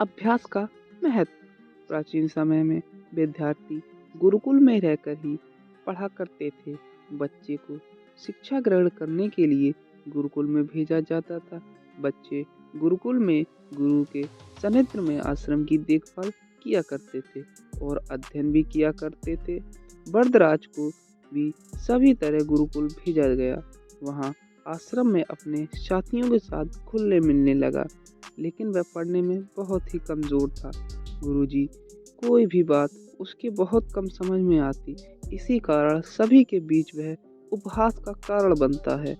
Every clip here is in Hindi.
अभ्यास का महत्व। प्राचीन समय में विद्यार्थी गुरुकुल में रहकर ही पढ़ा करते थे। बच्चे को शिक्षा ग्रहण करने के लिए गुरुकुल में भेजा जाता था। बच्चे गुरुकुल में गुरु के सानिध्य में आश्रम की देखभाल किया करते थे और अध्ययन भी किया करते थे। वरदराज को भी सभी तरह गुरुकुल भेजा गया। वहाँ आश्रम में अपने साथियों के साथ घुलने मिलने लगा, लेकिन वह पढ़ने में बहुत ही कमज़ोर था। गुरुजी कोई भी बात उसके बहुत कम समझ में आती, इसी कारण सभी के बीच वह उपहास का कारण बनता है।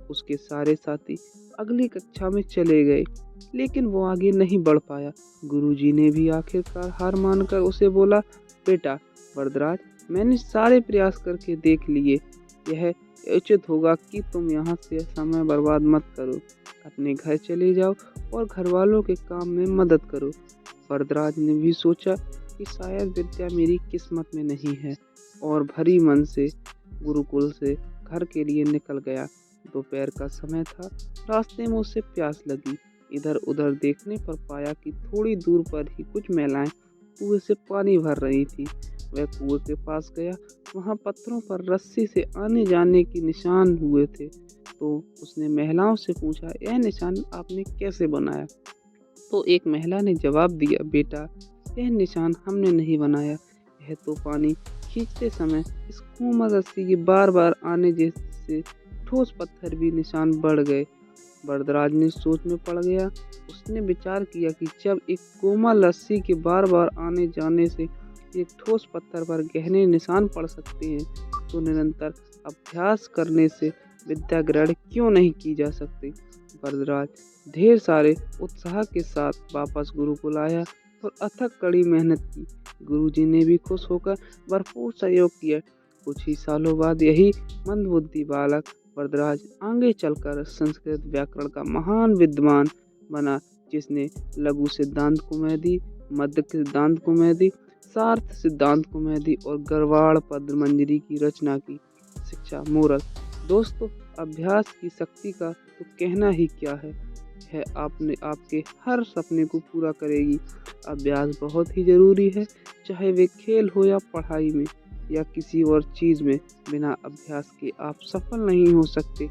उसके सारे साथी अगली कक्षा में चले गए, लेकिन वो आगे नहीं बढ़ पाया। गुरुजी ने भी आखिरकार हार मानकर उसे बोला, बेटा वरदराज, मैंने सारे प्रयास करके देख लिए। यह उचित होगा कि तुम यहाँ से समय बर्बाद मत करो। अपने घर चले जाओ और घर वालों के काम में मदद करो। वरदराज ने भी सोचा कि शायद विद्या मेरी किस्मत में नहीं है और भरी मन से गुरुकुल से घर के लिए निकल गया। दोपहर का समय था। रास्ते में उसे प्यास लगी। इधर उधर देखने पर पाया कि थोड़ी दूर पर ही कुछ महिलाएं कुएं से पानी भर रही थी। वह कुएं के पास गया। वहां पत्थरों पर रस्सी से आने जाने के निशान हुए थे। तो उसने महिलाओं से पूछा, यह निशान आपने कैसे बनाया? तो एक महिला ने जवाब दिया, बेटा यह निशान हमने नहीं बनाया, यह तो पानी खींचते समय इस कोमल रस्सी के बार बार आने जैसे ठोस पत्थर भी निशान बढ़ गए। वरदराज ने सोच में पड़ गया। उसने विचार किया कि जब एक कोमल रस्सी के बार बार आने जाने से एक ठोस पत्थर पर गहरे निशान पड़ सकते हैं, तो निरंतर अभ्यास करने से विद्या ग्रहण क्यों नहीं की जा सकती। वरदराज ढेर सारे उत्साह के साथ वापस गुरुकुल आया और अथक कड़ी मेहनत की। गुरुजी ने भी खुश होकर भरपूर सहयोग किया। कुछ ही सालों बाद यही मंदबुद्धि बालक वरदराज आगे चलकर संस्कृत व्याकरण का महान विद्वान बना, जिसने लघु सिद्धांत कुमुदी, मध्य सिद्धांत कुमुदी, सार्थ सिद्धांत कुमुदी और गरवाड़ पद्मंजरी की रचना की। शिक्षा मोरल। दोस्तों, अभ्यास की शक्ति का तो कहना ही क्या है। यह आपके हर सपने को पूरा करेगी। अभ्यास बहुत ही ज़रूरी है, चाहे वे खेल हो या पढ़ाई में या किसी और चीज़ में। बिना अभ्यास के आप सफल नहीं हो सकते।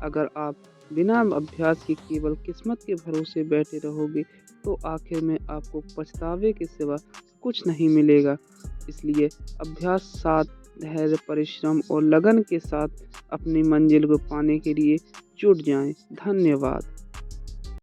अगर आप बिना अभ्यास के केवल किस्मत के भरोसे बैठे रहोगे, तो आखिर में आपको पछतावे के सिवा कुछ नहीं मिलेगा। इसलिए अभ्यास, साथ धैर्य, परिश्रम और लगन के साथ अपनी मंजिल को पाने के लिए जुट जाएं। धन्यवाद।